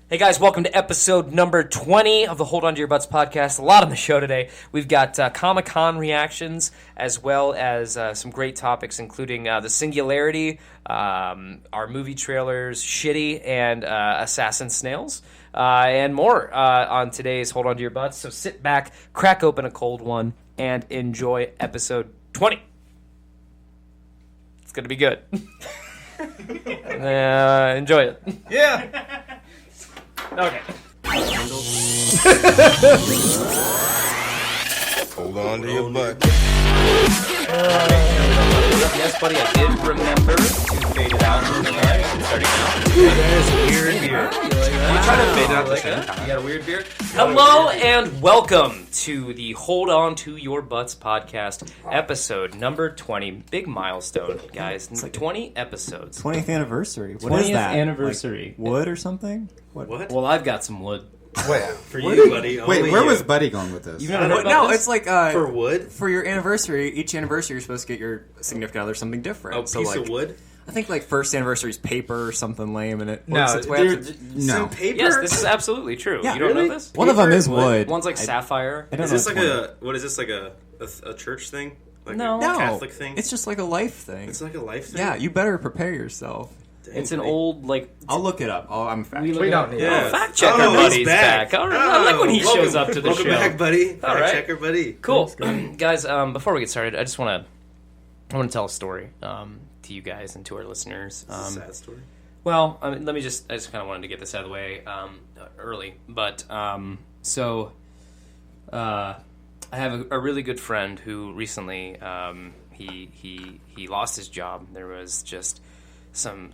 Hey guys, welcome to episode number 20 of the Hold On To Your Butts podcast. A lot on the show today. We've got Comic-Con reactions as well as some great topics including the Singularity, our movie trailers, Shitty, and Assassin Snails, and more on today's Hold On To Your Butts. So sit back, crack open a cold one, and enjoy episode 20. It's going to be good. Enjoy it. Yeah. Okay. Hold on to your butt. Yes, buddy, I did remember to fade it out. Starting now. That is a weird beer. I'm trying to fade it out the same time. You got a weird beer? Hello and welcome to the Hold On To Your Butts podcast, episode number 20. Big milestone, guys. It's like 20 episodes. 20th anniversary. What 20th is that? anniversary. Like wood or something? What? Well, I've got some wood. Wait, for you, buddy. Wait, only where you. was Buddy going with this? You've never heard about No, this? it's like For wood? for your anniversary. Each anniversary, you're supposed to get your significant other something different. A so piece like, of wood? I think like first anniversary is paper or something lame, and it No, works its way up to- no. Some paper? Yes, this is absolutely true. Yeah, you don't really? know this? One of them is Paper? wood. One's like sapphire. I don't Is know this like which what is this, like a church thing? Like No. a one. Catholic thing? It's just like a life thing. It's like a life thing? Yeah, you better prepare yourself. Dang, It's an buddy. old, like... I'll look it up. I'm fact. We don't need Yeah. Oh, fact checker Oh, he's buddy's back. All right. I like when he welcome- shows up to the welcome show. back, buddy. All Fact right. checker, buddy. Cool. Guys, before we get started, I just want to tell a story to you guys and to our listeners. It's a sad story. Well, I mean, I just kind of wanted to get this out of the way early. But, I have a really good friend who recently, he lost his job. There was just some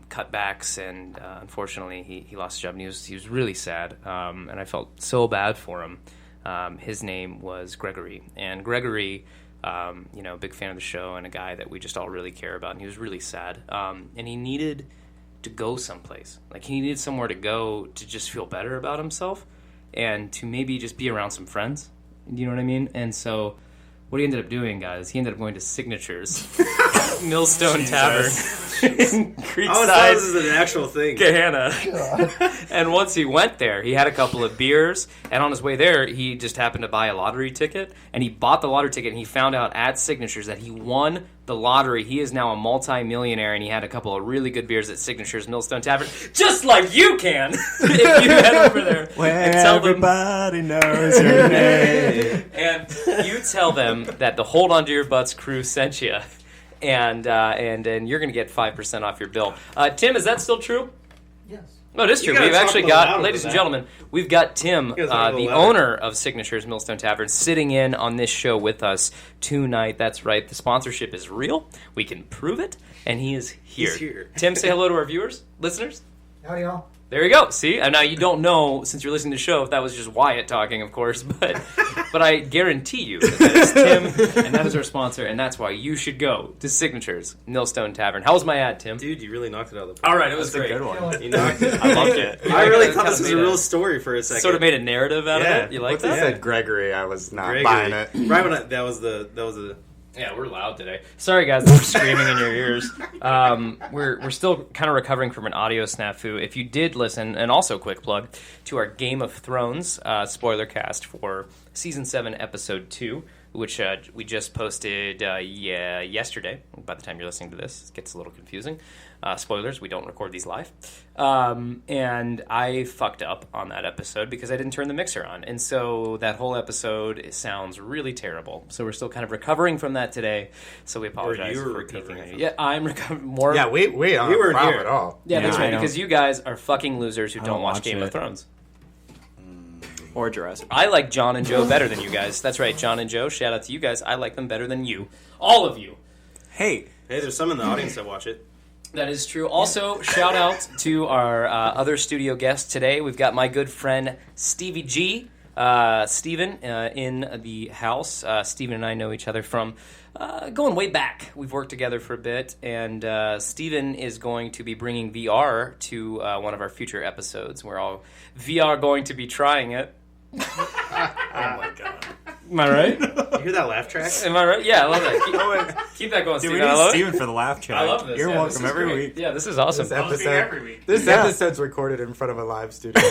cutbacks, and unfortunately, he lost his job, and he was really sad, and I felt so bad for him. His name was Gregory, and Gregory, big fan of the show, and a guy that we just all really care about, and he was really sad, and he needed to go someplace. Like, he needed somewhere to go to just feel better about himself, and to maybe just be around some friends. Do you know what I mean? And so, what he ended up doing, guys, he ended up going to Signatures, Millstone Tavern, in Oh, Creekside, this is an actual thing. Gahanna. And once he went there, he had a couple of beers, and on his way there, he just happened to buy a lottery ticket, and he bought the lottery ticket, and he found out at Signatures that he won the lottery. He is now a multi-millionaire, and he had a couple of really good beers at Signatures Millstone Tavern, just like you can, if you head over there Where and tell them, everybody knows your name. and you tell them that the Hold On To Your Butts crew sent you, and you're going to get 5% off your bill. Tim, is that still true? Yes. No, it is You true. gotta We've talk actually a little got, louder ladies for and that. gentlemen, we've got Tim, You gotta talk a the little louder. owner of Signatures Millstone Tavern, sitting in on this show with us tonight. That's right. The sponsorship is real. We can prove it, and he is here. He's here. Tim, say hello to our viewers, listeners. Howdy, y'all. There you go. See, and now you don't know, since you're listening to the show, if that was just Wyatt talking, of course, but I guarantee you that is Tim, and that is our sponsor, and that's why you should go to Signatures Millstone Tavern. How was my ad, Tim? Dude, you really knocked it out of the park. All right, it was That's a great. good one. You knocked it. I loved it. I really It thought kinda this was made a real story for a second. Sort of made a narrative out Yeah. of it. You like Once you that? said Gregory, I was not Gregory. buying it. Right when that was the Yeah, we're loud today. Sorry, guys, we're screaming in your ears. We're still kind of recovering from an audio snafu. If you did listen, and also quick plug, to our Game of Thrones spoiler cast for Season 7, Episode 2, which we just posted yesterday. By the time you're listening to this, it gets a little confusing. Spoilers, we don't record these live. And I fucked up on that episode because I didn't turn the mixer on. And so that whole episode sounds really terrible. So we're still kind of recovering from that today. So we apologize you were for recovering taking from Yeah, I'm recovering more. Yeah, we aren't We weren't problem here. at all. Yeah, that's Yeah, right. I don't- Because you guys are fucking losers who I don't don't watch watch Game of it. Thrones. Or Jurassic. I like John and Joe better than you guys. That's right, John and Joe. Shout out to you guys. I like them better than you. All of you. Hey, Hey, there's some in the audience that watch it. That is true. Also, shout out to our other studio guest today. We've got my good friend Stevie G, Steven, in the house. Steven and I know each other from going way back. We've worked together for a bit, and Steven is going to be bringing VR to one of our future episodes. We're all VR going to be trying it. Oh my god. Am I right? You hear that laugh track? Am I right? Yeah, I love that. Keep that going, Dude, Steven. we I need love it. Steven for the laugh track. I love this. You're Yeah, this welcome is every great. week. Yeah, this is awesome. This Yeah. episode's recorded in front of a live studio.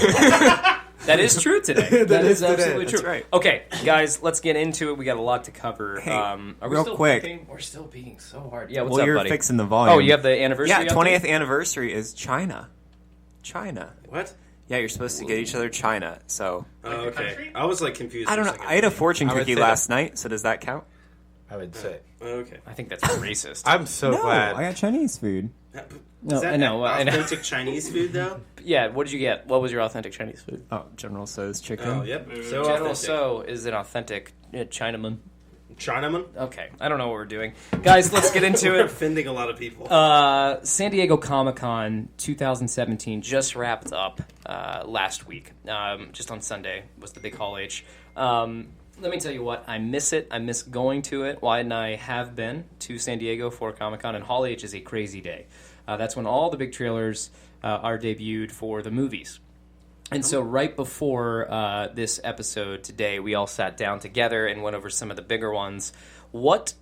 That is true today. That is today. absolutely That's true. right. Okay, guys, let's get into it. We got a lot to cover. Hey, are we real still quick. peaking? We're still peaking so hard. Yeah, what's Well, up, you're buddy? fixing the volume. Oh, you have the anniversary? Yeah, update? 20th anniversary is China. China. What? Yeah, you're supposed to get each other China. So Oh, okay. I was like confused. I don't for know. a second. I ate a fortune I would cookie say last night. So does that count? I would say. Okay. I think that's racist. I'm so glad. got Chinese food. No, Is that I know. authentic Chinese food though? Yeah, what did you get? What was your authentic Chinese food? Oh, General So's chicken. Oh, yep. So General authentic. So is an authentic Chinaman. Chinaman. Okay, I don't know what we're doing. Guys, let's get into We're it. offending a lot of people. San Diego Comic-Con 2017 just wrapped up last week. Just on Sunday was the big Hall H. Let me tell you what, I miss it. I miss going to it. Wyatt and I have been to San Diego for Comic-Con, and Hall H is a crazy day. That's when all the big trailers are debuted for the movies. And so right before this episode today, we all sat down together and went over some of the bigger ones. What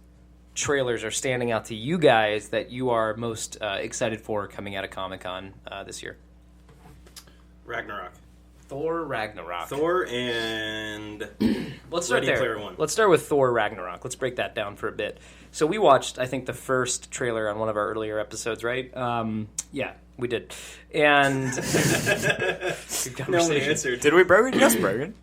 trailers are standing out to you guys that you are most excited for coming out of Comic-Con this year? Ragnarok. Thor Ragnarok. Thor and Let's start Ready there. Player One. Let's start with Thor Ragnarok. Let's break that down for a bit. So we watched, I think, the first trailer on one of our earlier episodes, right? Yeah, we did. And good no one conversation. answered. Did we Brogan? Yes, Brogan.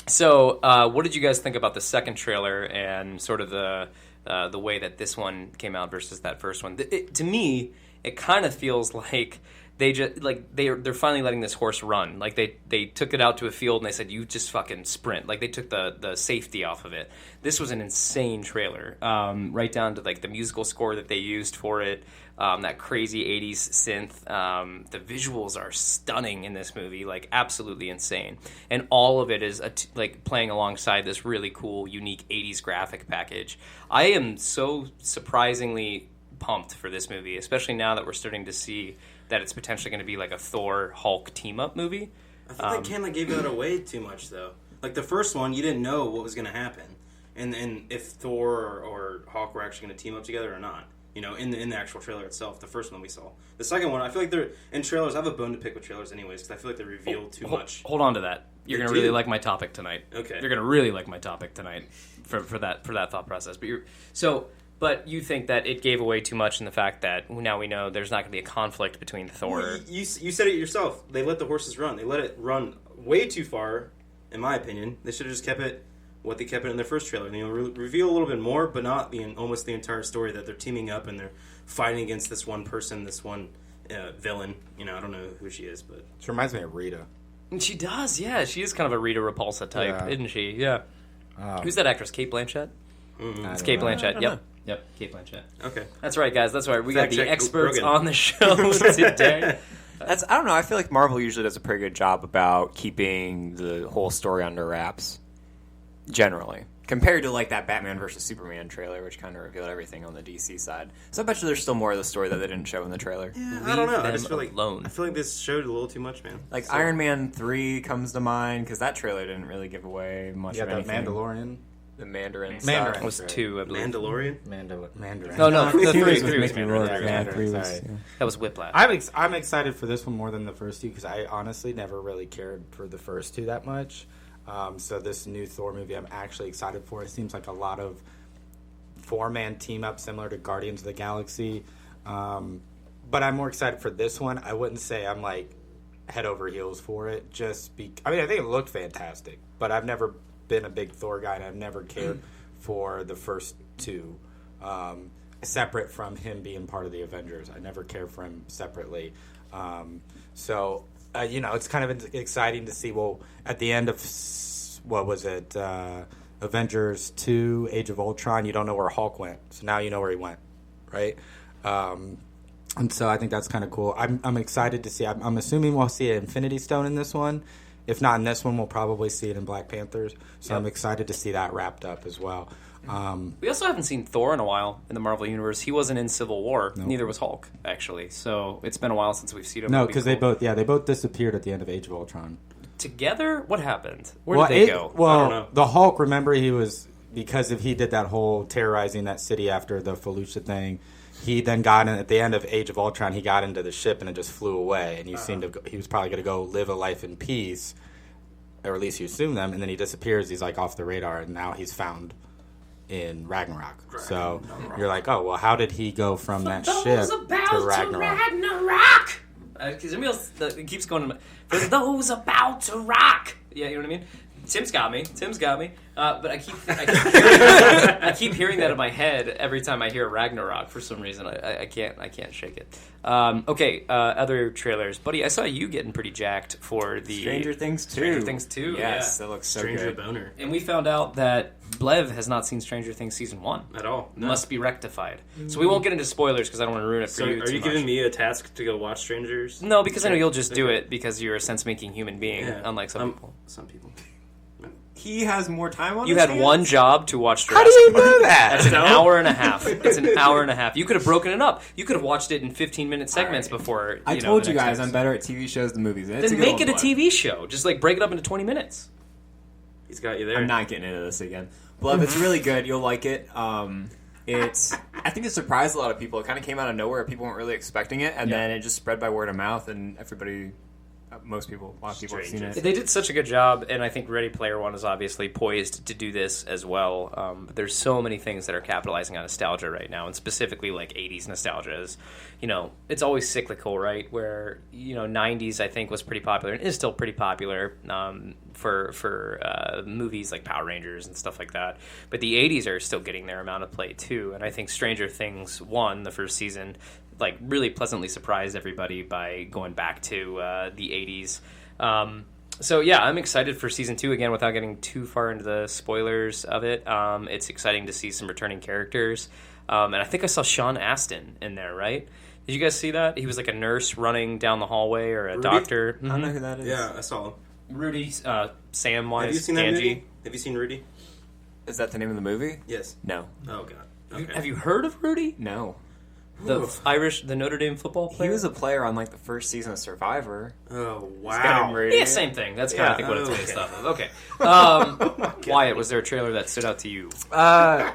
So, what did you guys think about the second trailer and sort of the way that this one came out versus that first one? To me, it kind of feels like they just they're finally letting this horse run. Like they took it out to a field and they said, "You just fucking sprint." Like they took the safety off of it. This was an insane trailer, right down to like the musical score that they used for it. That crazy 80s synth. The visuals are stunning in this movie, like absolutely insane. And all of it is like playing alongside this really cool, unique 80s graphic package. I am so surprisingly pumped for this movie, especially now that we're starting to see that it's potentially going to be like a Thor-Hulk team-up movie. I think they kind of gave that away too much, though. Like the first one, you didn't know what was going to happen, and if Thor or Hulk were actually going to team up together or not. You know, in the actual trailer itself, the first one we saw. The second one, I feel like they're in trailers. I have a bone to pick with trailers, anyways, because I feel like they reveal too much. Hold on to that. You're They going to really do. like my topic tonight. Okay. You're going to really like my topic tonight for that thought process. But you think that it gave away too much in the fact that now we know there's not going to be a conflict between Thor. Well, you said it yourself. They let the horses run. They let it run way too far, in my opinion. They should have just kept it what they kept it in their first trailer. You know, reveal a little bit more, but not almost the entire story that they're teaming up and they're fighting against this one person, this one villain. You know, I don't know who she is, but She reminds me of Rita. And she does, yeah. She is kind of a Rita Repulsa type, Yeah. isn't she? Yeah. Who's that actress? Kate Blanchett? It's Kate Blanchett. Yep, Kate Blanchett. okay. That's right, guys. That's right. We got Fact the check experts Rogan. on the show today. I don't know. I feel like Marvel usually does a pretty good job about keeping the whole story under wraps, generally. Compared to like that Batman versus Superman trailer, which kind of revealed everything on the DC side. So I bet you there's still more of the story that they didn't show in the trailer. Yeah, I don't know. I them just feel like alone. I feel like this showed a little too much, man. Like So- Iron Man 3 comes to mind because that trailer didn't really give away much Yeah, of the anything. Mandalorian. The Mandarin. Mandarin. It was Right. 2, I believe. Mandalorian. Mandarin. No, the Three three was was Mickey Rourke. Mandarin. Yeah, Mandarin, three was. sorry. Yeah. That was Whiplash. I'm excited for this one more than the first two because I honestly never really cared for the first two that much. So this new Thor movie I'm actually excited for. It seems like a lot of four-man team-up similar to Guardians of the Galaxy. But I'm more excited for this one. I wouldn't say I'm like head over heels for it. I mean, I think it looked fantastic, but I've never been a big Thor guy and I've never cared for the first two. Separate from him being part of the Avengers. I never cared for him separately. So, it's kind of exciting to see, well, at the end of, what was it, Avengers 2, Age of Ultron, you don't know where Hulk went. So now you know where he went, right? And so I think that's kind of cool. I'm excited to see. I'm assuming we'll see an Infinity Stone in this one. If not in this one, we'll probably see it in Black Panthers. So I'm excited to see that wrapped up as well. We also haven't seen Thor in a while in the Marvel Universe. He wasn't in Civil War. Nope. Neither was Hulk, actually. So it's been a while since we've seen him. No, It'll be because cool. they both disappeared at the end of Age of Ultron. together? What happened? Where did they go? I don't know. The Hulk, remember, he was, because if he did that whole terrorizing that city after the Fallujah thing, he then got in, at the end of Age of Ultron, he got into the ship and it just flew away. And he was probably going to go live a life in peace, or at least you assume them, and then he disappears. He's like off the radar, and now he's found in Ragnarok. So you're like, oh, well, how did he go from that ship to Ragnarok? Because it keeps going. For those about to rock. Yeah, you know what I mean? Tim's got me. But I keep hearing that in my head every time I hear Ragnarok for some reason. I can't shake it. Okay, other trailers, buddy. I saw you getting pretty jacked for the Stranger Things 2. Stranger Things 2. Yes, yeah. that looks so Stranger good. boner. And we found out that Blev has not seen Stranger Things season 1 At all. No. Must be rectified. So we won't get into spoilers because I don't want to ruin it for So you. are too you much. giving me a task to go watch Strangers? No, because I know you'll just do it because you're a sense-making human being, Yeah. unlike some people. Some people. He has more time on You his had hands? one job to watch How Jurassic do you Park. know that? That's an hour and a half. It's an hour and a half. You could have broken it up. You could have watched it in 15-minute segments before. I know, told the you next guys I'm episode. better at TV shows than movies. It's Then a good make one, it a Blood. TV show. Just like break it up into 20 minutes. He's got you there. I'm not getting into this again. Blood, it's really good. You'll like it. I think it surprised a lot of people. It kind of came out of nowhere. People weren't really expecting it, and then it just spread by word of mouth, and everybody, a lot of people have seen it. They did such a good job, and I think Ready Player One is obviously poised to do this as well. There's so many things that are capitalizing on nostalgia right now, and specifically like 80s nostalgia is, it's always cyclical, right? Where, 90s I think was pretty popular and is still pretty popular for movies like Power Rangers and stuff like that. But the 80s are still getting their amount of play too, and I think Stranger Things 1, the first season, like really pleasantly surprised everybody by going back to the 80s. So yeah, I'm excited for season 2 again without getting too far into the spoilers of it. It's exciting to see some returning characters. And I think I saw Sean Astin in there, right? Did you guys see that? He was like a nurse running down the hallway or a Rudy? doctor. I don't know who that is. Yeah, I saw him. Rudy, Samwise, Have you seen that Ganji. movie? Have you seen Rudy? Is that the name of the movie? Yes. No. Oh, God. Okay. Have you heard of Rudy? No. The Notre Dame football player? He was a player on like the first season of Survivor. Oh, Got him wow. rated. Yeah, same thing. That's kind of Yeah. I think what it's Okay. based off of. Okay. Wyatt, was there a trailer that stood out to you? I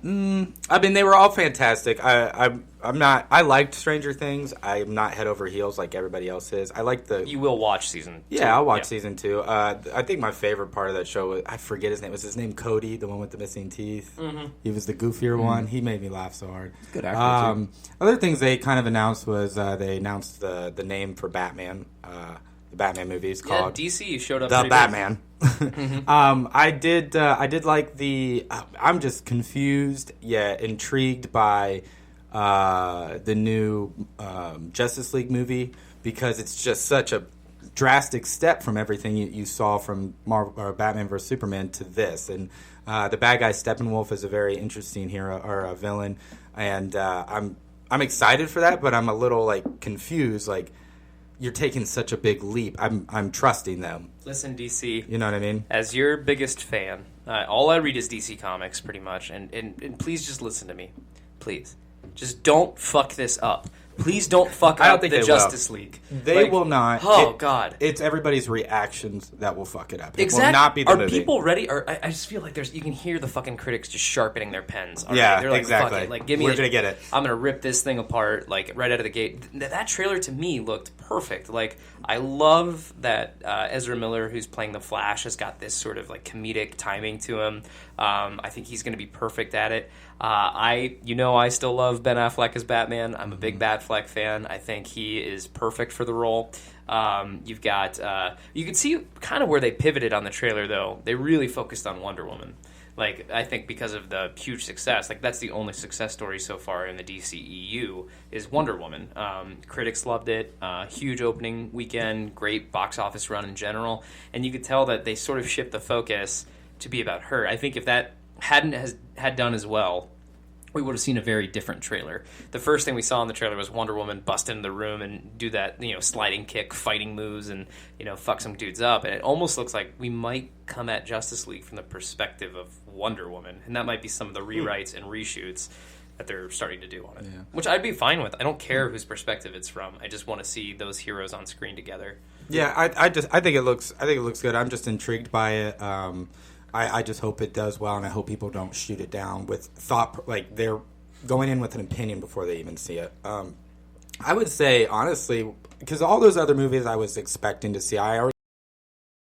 mean, they were all fantastic. I'm not. I liked Stranger Things. I'm not head over heels like everybody else is. I like the. You will watch season 2. Yeah, I'll watch season 2. I think my favorite part of that show was, I forget his name. Was his name Cody, the one with the missing teeth? Mm-hmm. He was the goofier one. He made me laugh so hard. Good actor, too. Other things they kind of announced was they announced the name for Batman. The Batman movie is Yeah, called DC showed up The pretty Batman. I did like the. I'm just confused yet intrigued by the new Justice League movie because it's just such a drastic step from everything you saw from Marvel or Batman vs Superman to this, and the bad guy Steppenwolf is a very interesting hero or a villain, and I'm excited for that, but I'm a little like confused, like. You're taking such a big leap. I'm trusting them. Listen, DC. You know what I mean? As your biggest fan, all I read is DC Comics, pretty much. And please just listen to me. Please. Just don't fuck this up. Please don't fuck I don't up think the they Justice will. League. They will not. Oh, God. It's everybody's reactions that will fuck it up. It Exactly. will not be the Are movie. people ready? Or I just feel like you can hear the fucking critics just sharpening their pens. already. Yeah, They're like, exactly. Fuck it. Like, give me We're gonna get it. I'm gonna rip this thing apart, like right out of the gate. That trailer to me looked perfect. Like, I love that Ezra Miller, who's playing the Flash, has got this sort of like comedic timing to him. I think he's gonna be perfect at it. I still love Ben Affleck as Batman. I'm a big Batfleck fan. I think he is perfect for the role. You've got you can see kind of where they pivoted on the trailer, though. They really focused on Wonder Woman. Like, I think because of the huge success, like that's the only success story so far in the DCEU is Wonder Woman. Critics loved it. Huge opening weekend, great box office run in general, and you could tell that they sort of shift the focus to be about her. I think if that had done as well, we would have seen a very different trailer. The first thing we saw in the trailer was Wonder Woman bust into the room and do that, sliding kick, fighting moves, and, fuck some dudes up. And it almost looks like we might come at Justice League from the perspective of Wonder Woman. And that might be some of the rewrites and reshoots that they're starting to do on it. Yeah. Which I'd be fine with. I don't care whose perspective it's from. I just want to see those heroes on screen together. Yeah, I think it looks good. I'm just intrigued by it. I just hope it does well, and I hope people don't shoot it down with thought, like they're going in with an opinion before they even see it. I would say honestly, because all those other movies I was expecting to see, I already